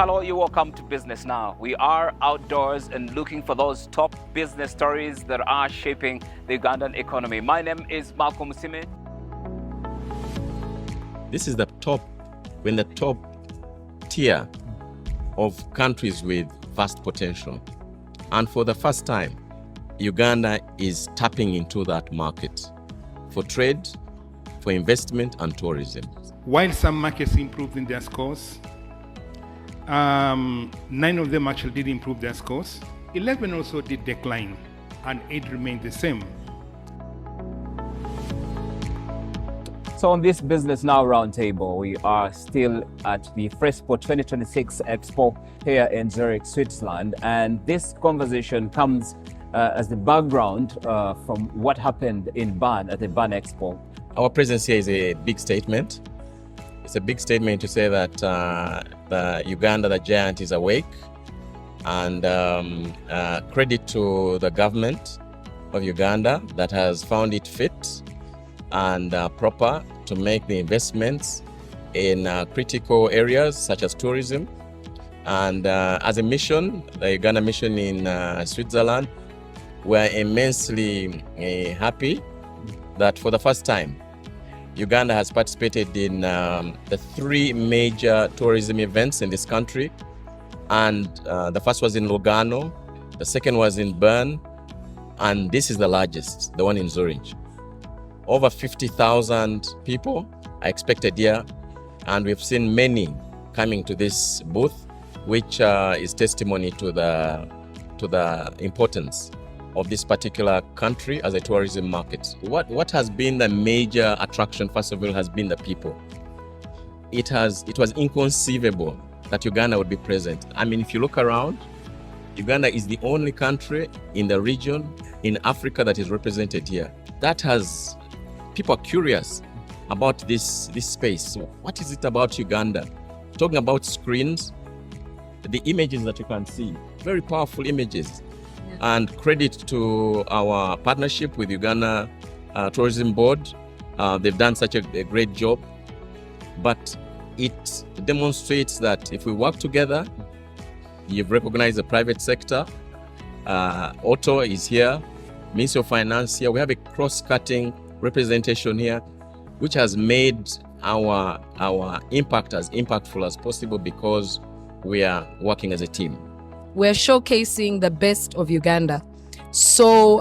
Hello, you're welcome to Business Now. We are outdoors and looking for those top business stories that are shaping the Ugandan economy. My name is Malcolm Musime. This is the top tier of countries with vast potential. And for the first time, Uganda is tapping into that market for trade, for investment and tourism. While some markets improved in their scores, 9 of them actually did improve their scores. 11 also did decline, and 8 remained the same. So on this Business Now roundtable, we are still at the Freshport 2026 Expo here in Zurich, Switzerland. And this conversation comes as the background from what happened in Bern at the Bern Expo. Our presence here is a big statement. It's a big statement to say that the Uganda, the giant, is awake. And credit to the government of Uganda that has found it fit and proper to make the investments in critical areas such as tourism. And as a mission, the Uganda mission in Switzerland, we're immensely happy that for the first time, Uganda has participated in the 3 major tourism events in this country. And the first was in Lugano, the second was in Bern, and this is the largest, the one in Zurich. Over 50,000 people are expected here, and we've seen many coming to this booth, which is testimony to the importance of this particular country as a tourism market. What has been the major attraction, first of all, has been the people. It was inconceivable that Uganda would be present. I mean, if you look around, Uganda is the only country in the region, in Africa, that is represented here. People are curious about this space. What is it about Uganda? Talking about screens, the images that you can see, very powerful images. And credit to our partnership with Uganda Tourism Board. They've done such a great job. But it demonstrates that if we work together, you've recognized the private sector, Auto is here, Ministry of Finance here. We have a cross-cutting representation here, which has made our impact as impactful as possible because we are working as a team. We're showcasing the best of Uganda. So,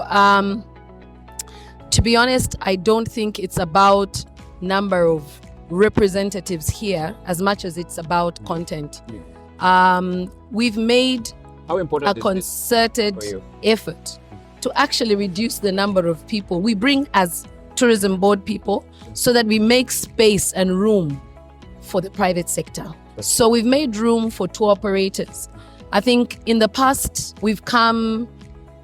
to be honest, I don't think it's about number of representatives here as much as it's about content. We've made a concerted effort to actually reduce the number of people we bring as tourism board people so that we make space and room for the private sector. So we've made room for tour operators. I think in the past, we've come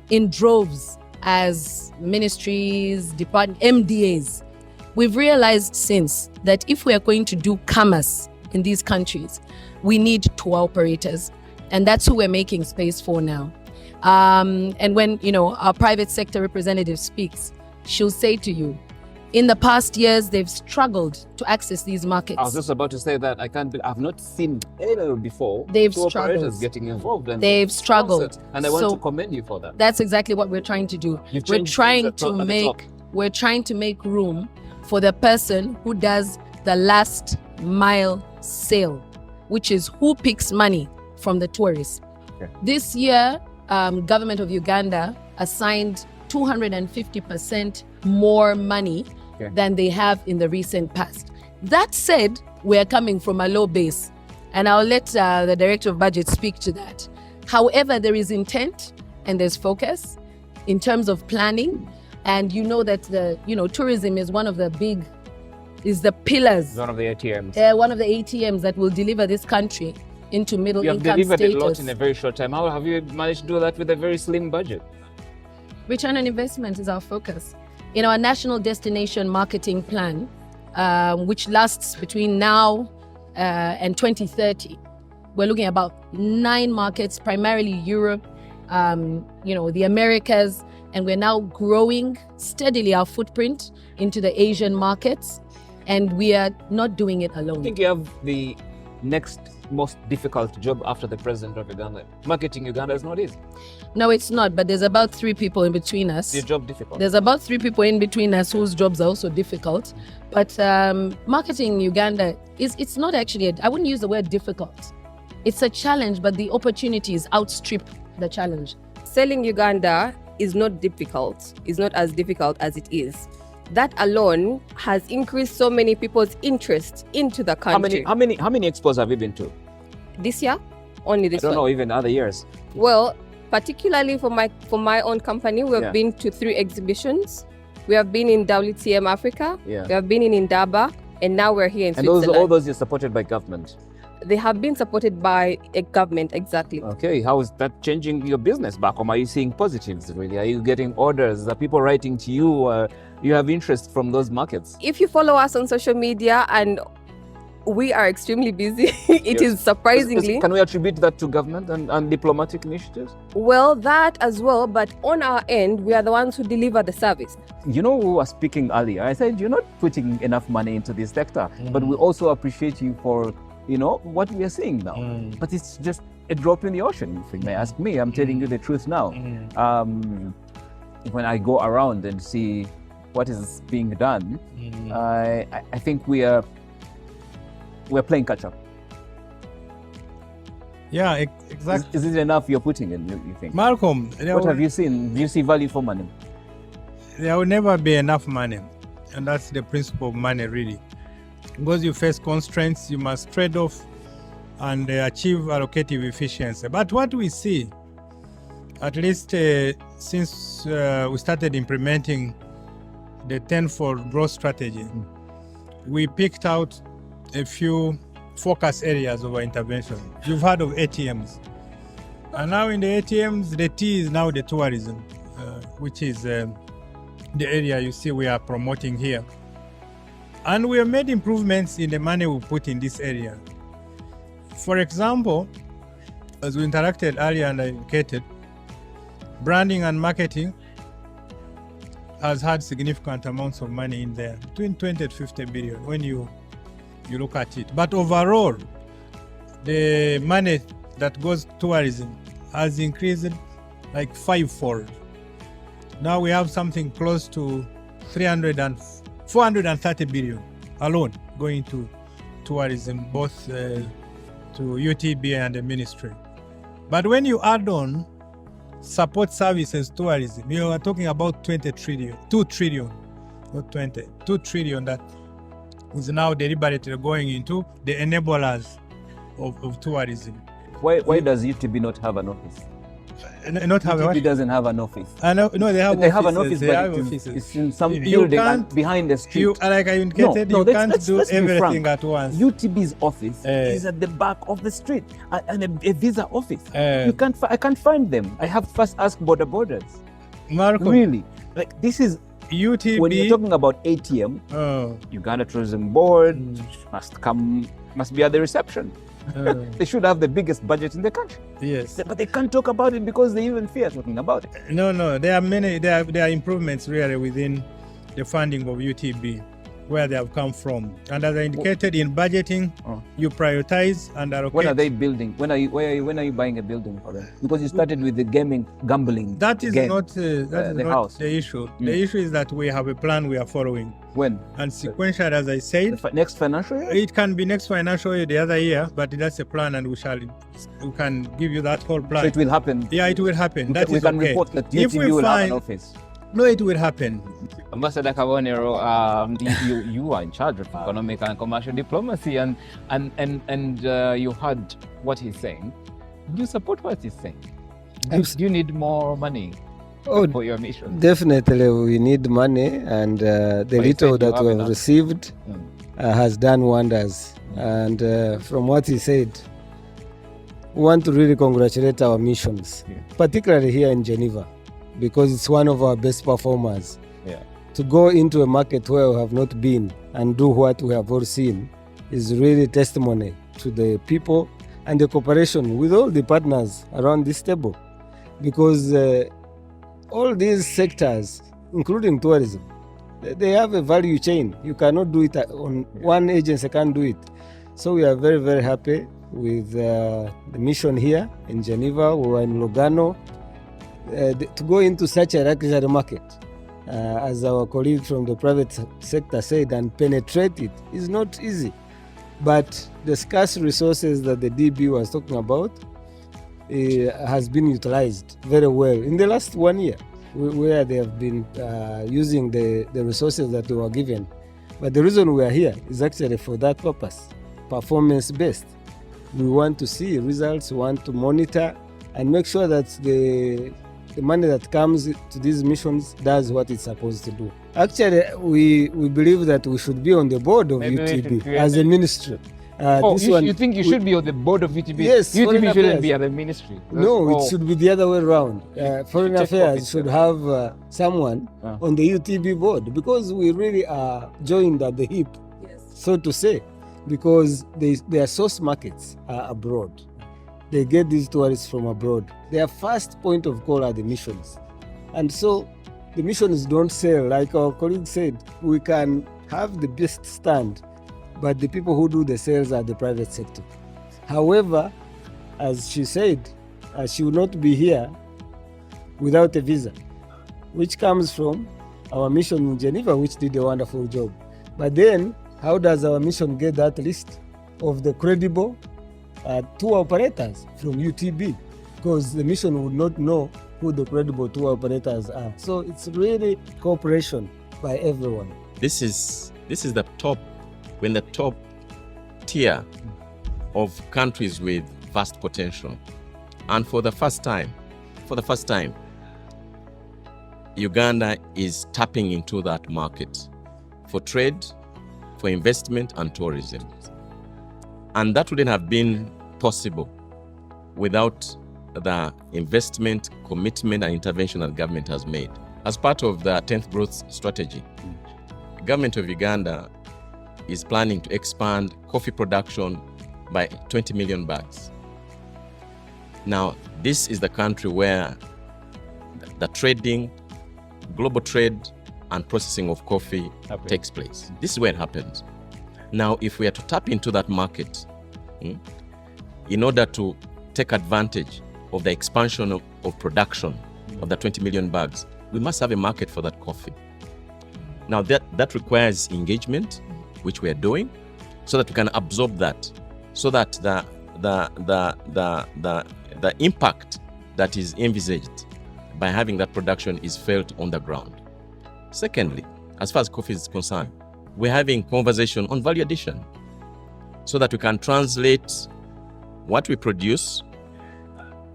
in droves as ministries, departments, MDAs. We've realized since that if we are going to do commerce in these countries, we need tour operators. And that's who we're making space for now. And when our private sector representative speaks, she'll say to you, in the past years, they've struggled to access these markets. I was just about to say that I've not seen any before. They've tour struggled. operators getting involved. And they've struggled. And I want to commend you for that. That's exactly what we're trying to do. We're trying to make room for the person who does the last mile sale, which is who picks money from the tourists. Okay. This year, government of Uganda assigned 250% more money than they have in the recent past. That said, we're coming from a low base, and I'll let the Director of Budget speak to that. However, there is intent and there's focus in terms of planning, and that tourism is one of the pillars. One of the ATMs. One of the ATMs that will deliver this country into middle income status. You have delivered a lot in a very short time. How have you managed to do that with a very slim budget? Return on investment is our focus. In our national destination marketing plan, which lasts between now and 2030, we're looking at about 9 markets, primarily Europe, the Americas, and we're now growing steadily our footprint into the Asian markets, and we are not doing it alone. I think you have the next most difficult job after the president of Uganda. Marketing Uganda is not easy. No, it's not, but there's about 3 people in between us. Your job difficult. There's about 3 people in between us whose jobs are also difficult. But marketing Uganda it's not actually, I wouldn't use the word difficult. It's a challenge, but the opportunities outstrip the challenge. Selling Uganda is not difficult. It's not as difficult as it is. That alone has increased so many people's interest into the country. How many expos have you been to? This year? Only this I don't one. know, even other years. Well, particularly for my own company, we have Yeah. been to 3 exhibitions. We have been in WTM Africa. Yeah. We have been in Indaba, and now we're here in And Switzerland. all those are supported by government. They have been supported by a government, exactly. Okay, how is that changing your business back home? Are you seeing positives really? Are you getting orders? Are people writing to you? You have interest from those markets? If you follow us on social media, and we are extremely busy, it Yes. is surprisingly. Can we attribute that to government and diplomatic initiatives? Well, that as well, but on our end, we are the ones who deliver the service. You know, we were speaking earlier. I said you're not putting enough money into this sector, but we also appreciate you for, what we are seeing now. But it's just a drop in the ocean, if you may ask me. I'm telling you the truth now. When I go around and see what is being done, I think we're playing catch up. Yeah, exactly. Is it enough you're putting in, you think? Malcolm, What have you seen? Do you see value for money? there will never be enough money. And that's the principle of money, really. Because you face constraints, you must trade off and achieve allocative efficiency. But what we see, at least since we started implementing the 10-fold growth strategy, we picked out a few focus areas of our intervention. You've heard of ATMs. And now in the ATMs, the T is now the tourism, which is the area you see we are promoting here. And we have made improvements in the money we put in this area. For example, as we interacted earlier and I indicated, branding and marketing has had significant amounts of money in there, between 20 to 50 billion when you look at it. But overall, the money that goes to tourism has increased like 5-fold. Now we have something close to 430 billion alone going to tourism, both to UTB and the ministry. But when you add on support services tourism, you are talking about 2 trillion, not 20, 2 trillion that is now deliberately going into the enablers of tourism. Why does UTB not have an office? Not have UTB what? doesn't have an office. No, they have They offices. have an office, They but have it is, offices. it's in some You building can't- behind the street. Like I indicated, No, you can't do let's be everything frank. at once. UTB's office is at the back of the street, and a visa office. I can't find them. I have to first ask borders. Marco, Really, like this is UTB. when you're talking about ATM. Uganda Tourism Board must be at the reception. They should have the biggest budget in the country. Yes. But they can't talk about it because they even fear talking about it. No. There are improvements really within the funding of UTB, where they have come from. And as I indicated in budgeting, you prioritize and allocate. When are they building? When are you buying a building for them? Because you started with the gambling. That is game, not the house. the issue. The issue is that we have a plan we are following. When? And sequential, as I said, Next financial year? it can be next financial year, the other year, but that's a plan, and we can give you that whole plan. So it will happen. Yeah, it will happen. We can okay. report that If UTB we will have find- an office. No, it will happen. Ambassador Kabonero, you are in charge of economic and commercial diplomacy, and you heard what he's saying. Do you support what he's saying? Do you need more money for your mission? Definitely, we need money, and the little that we have received has done wonders. And from what he said, we want to really congratulate our missions, particularly here in Geneva, because it's one of our best performers. To go into a market where we have not been and do what we have all seen is really testimony to the people and the cooperation with all the partners around this table. Because all these sectors, including tourism, they have a value chain. You cannot do it on one agency, can't do it. So we are very, very happy with the mission here in Geneva. We were in Lugano. To go into such a luxury market, as our colleague from the private sector said, and penetrate it is not easy. But the scarce resources that the DB was talking about has been utilized very well in the last 1 year, where they have been using the resources that they were given. But the reason we are here is actually for that purpose, performance-based. We want to see results, we want to monitor and make sure that the money that comes to these missions does what it's supposed to do. Actually, we believe that we should be on the board of UTB as a ministry. You think you should be on the board of UTB? Yes. UTB shouldn't be at the ministry. No, it should be the other way around. Foreign Affairs should have someone on the UTB board, because we really are joined at the hip, so to say, because their source markets are abroad. They get these tourists from abroad. Their first point of call are the missions. And so the missions don't sell. Like our colleague said, we can have the best stand, but the people who do the sales are the private sector. However, as she said, she will not be here without a visa, which comes from our mission in Geneva, which did a wonderful job. But then, how does our mission get that list of the credible tour operators from UTB? Because the mission would not know who the credible tour operators are. So it's really cooperation by everyone. This is the top, when the top tier of countries with vast potential. And for the first time, Uganda is tapping into that market for trade, for investment and tourism. And that wouldn't have been possible without the investment, commitment and intervention that the government has made. As part of the 10th growth strategy, the government of Uganda is planning to expand coffee production by 20 million bags. Now, this is the country where the trading, global trade and processing of coffee takes place. This is where it happens. Now, if we are to tap into that market, in order to take advantage of the expansion of production of the 20 million bags, we must have a market for that coffee. Now, that requires engagement, which we are doing, so that we can absorb that, so that the impact that is envisaged by having that production is felt on the ground. Secondly, as far as coffee is concerned, we're having conversation on value addition, so that we can translate what we produce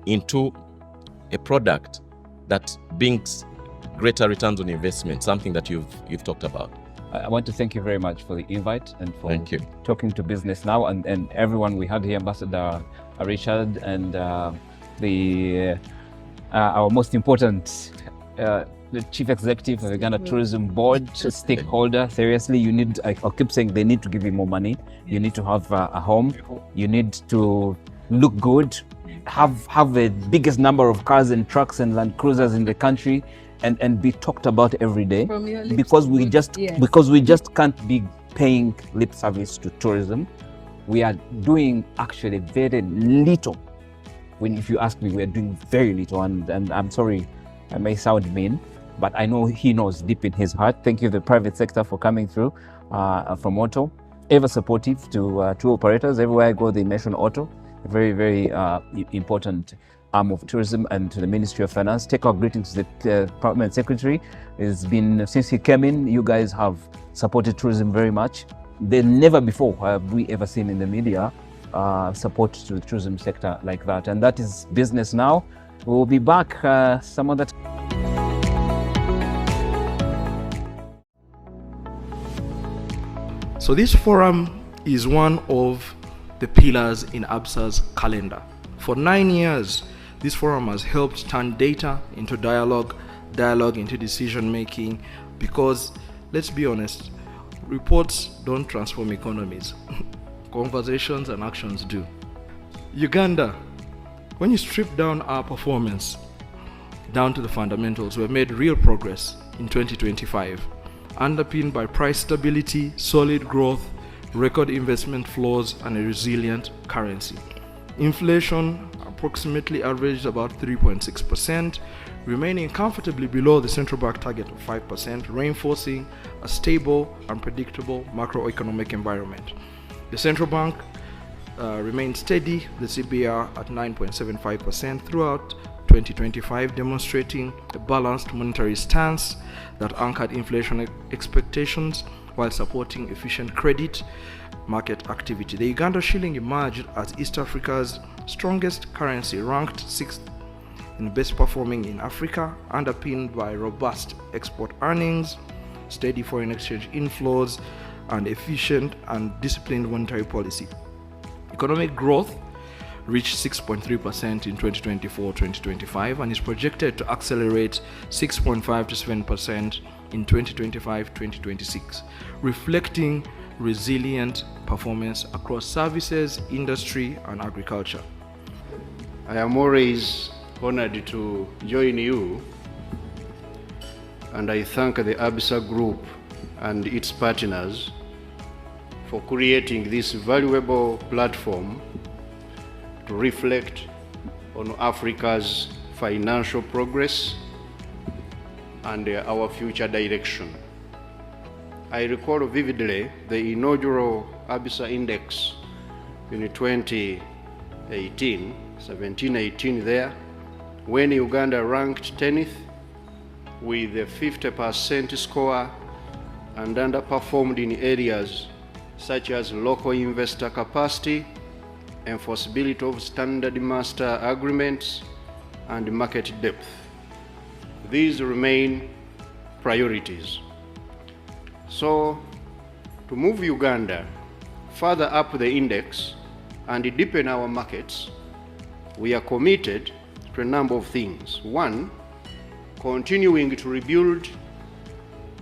into a product that brings greater returns on investment, something that you've talked about. I want to thank you very much for the invite and for Thank you. Talking to Business Now and everyone we had here, Ambassador Richard and our most important the Chief Executive of the Uganda Tourism Board, stakeholder. Seriously, you need, I keep saying they need to give you more money. You need to have a home. You need to look good, have the biggest number of cars and trucks and Land Cruisers in the country and be talked about every day, because we just can't be paying lip service to tourism. We are doing actually very little. If you ask me, we are doing very little, and I'm sorry, I may sound mean, but I know he knows deep in his heart. Thank you, the private sector, for coming through from Auto. Ever supportive to tour operators. Everywhere I go, they mention Auto. A very, very important arm of tourism, and to the Ministry of Finance. Take our greetings to the Permanent Secretary. It's been, since he came in, you guys have supported tourism very much. Never before have we ever seen in the media support to the tourism sector like that. And that is Business Now. We'll be back some other time. So this forum is one of the pillars in Absa's calendar. For 9 years, this forum has helped turn data into dialogue into decision making, because let's be honest, reports don't transform economies. Conversations and actions do. Uganda, when you strip down our performance down to the fundamentals, we've made real progress in 2025, underpinned by price stability, solid growth, record investment flows, and a resilient currency. Inflation approximately averaged about 3.6%, remaining comfortably below the central bank target of 5%, reinforcing a stable and predictable macroeconomic environment. The central bank remained steady, the CBR at 9.75% throughout 2025, demonstrating a balanced monetary stance that anchored inflation expectations while supporting efficient credit market activity. The Uganda shilling emerged as East Africa's strongest currency, ranked 6th in best performing in Africa, underpinned by robust export earnings, steady foreign exchange inflows, and efficient and disciplined monetary policy. Economic growth reached 6.3% in 2024-2025 and is projected to accelerate 6.5 to 7% in 2025-2026, reflecting resilient performance across services, industry, and agriculture. I am always honored to join you, and I thank the Absa Group and its partners for creating this valuable platform to reflect on Africa's financial progress and our future direction. I recall vividly the inaugural Absa Index in 2018, 17-18 there, when Uganda ranked 10th with a 50% score and underperformed in areas such as local investor capacity, enforceability of standard master agreements, and market depth. These remain priorities. So, to move Uganda further up the index and deepen our markets, we are committed to a number of things. One, continuing to rebuild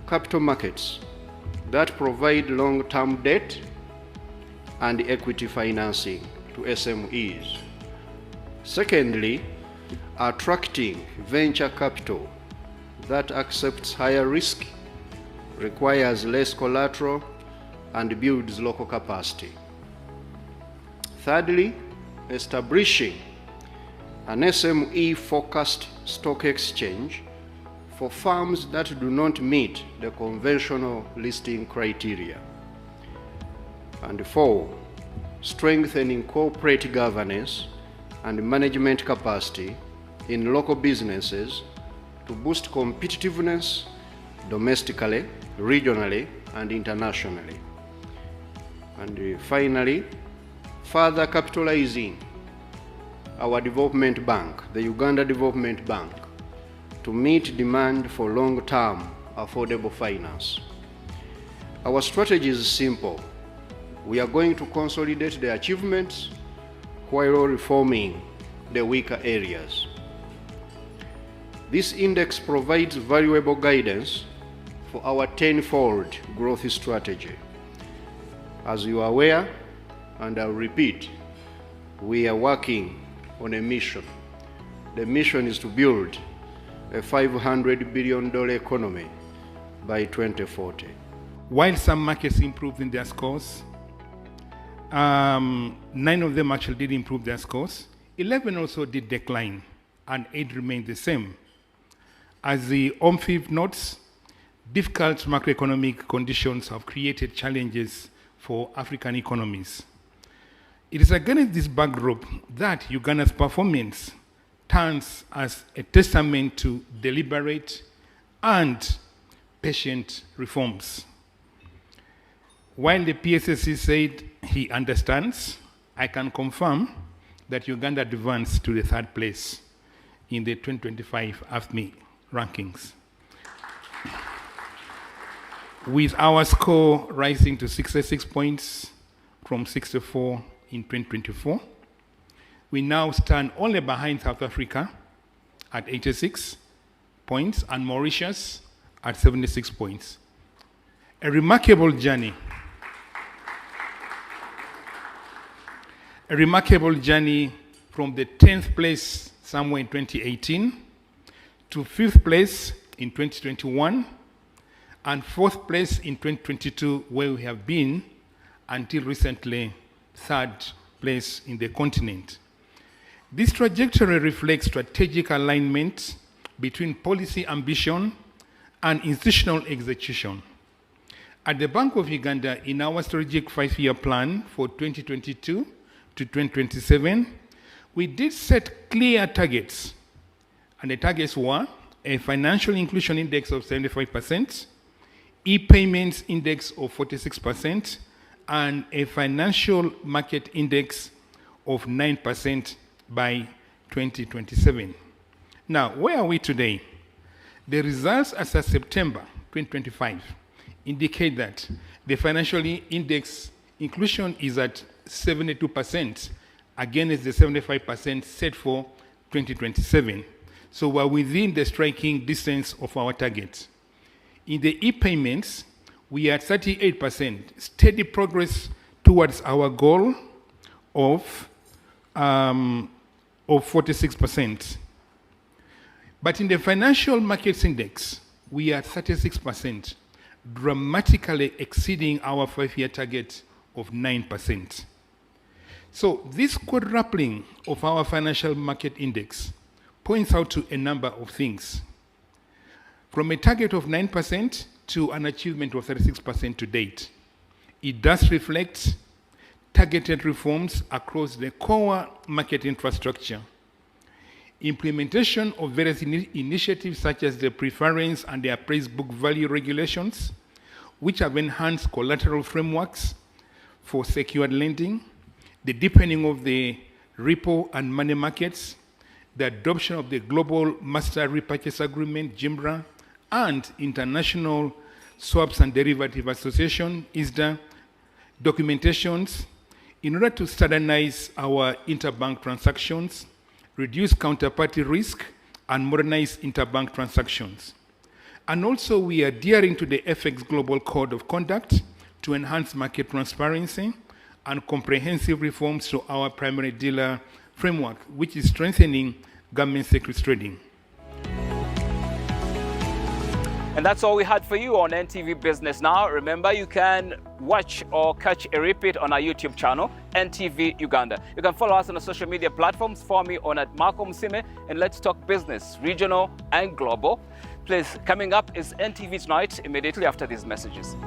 capital markets that provide long-term debt and equity financing to SMEs. Secondly, attracting venture capital that accepts higher risk, requires less collateral, and builds local capacity. Thirdly, establishing an SME-focused stock exchange for firms that do not meet the conventional listing criteria. And four, strengthening corporate governance and management capacity in local businesses to boost competitiveness domestically, regionally, and internationally. And finally, further capitalizing our development bank, the Uganda Development Bank, to meet demand for long-term affordable finance. Our strategy is simple. We are going to consolidate the achievements while reforming the weaker areas. This index provides valuable guidance for our tenfold growth strategy. As you are aware, and I'll repeat, we are working on a mission. The mission is to build a $500 billion economy by 2040. While some markets improved in their scores, 9 of them actually did improve their scores. 11 also did decline, and 8 remained the same. As the OMFIV notes, difficult macroeconomic conditions have created challenges for African economies. It is against this backdrop that Uganda's performance turns as a testament to deliberate and patient reforms. While the PSSC said he understands, I can confirm that Uganda advanced to the 3rd place in the 2025 AFME rankings, with our score rising to 66 points from 64 in 2024. We now stand only behind South Africa at 86 points and Mauritius at 76 points. A remarkable journey. A remarkable journey from the 10th place somewhere in 2018 to 5th place in 2021 and 4th place in 2022, where we have been until recently, third place in the continent. This trajectory reflects strategic alignment between policy ambition and institutional execution. At the Bank of Uganda, in our strategic 5-year plan for 2022 to 2027, we did set clear targets. And the targets were a financial inclusion index of 75%, e-payments index of 46%, and a financial market index of 9% by 2027. Now, where are we today? The results as of September 2025 indicate that the financial index inclusion is at 72%, against the 75% set for 2027. So we're within the striking distance of our target. In the e-payments, we are at 38%, steady progress towards our goal of 46%. But in the financial markets index, we are at 36%, dramatically exceeding our 5-year target of 9%. So this quadrupling of our financial market index points out to a number of things. From a target of 9% to an achievement of 36% to date, it does reflect targeted reforms across the core market infrastructure, implementation of various initiatives such as the preference and the appraised book value regulations, which have enhanced collateral frameworks for secured lending, the deepening of the repo and money markets, the adoption of the Global Master Repurchase Agreement, GMRA, and International Swaps and Derivative Association, ISDA, documentations in order to standardize our interbank transactions, reduce counterparty risk, and modernize interbank transactions. And also, we are adhering to the FX Global Code of Conduct to enhance market transparency and comprehensive reforms to our primary dealer framework, which is strengthening government securities trading. And that's all we had for you on NTV Business Now. Remember, you can watch or catch a repeat on our YouTube channel, NTV Uganda. You can follow us on the social media platforms. Follow me on @MarcoMsime, and let's talk business, regional and global. Please, coming up is NTV Tonight immediately after these messages.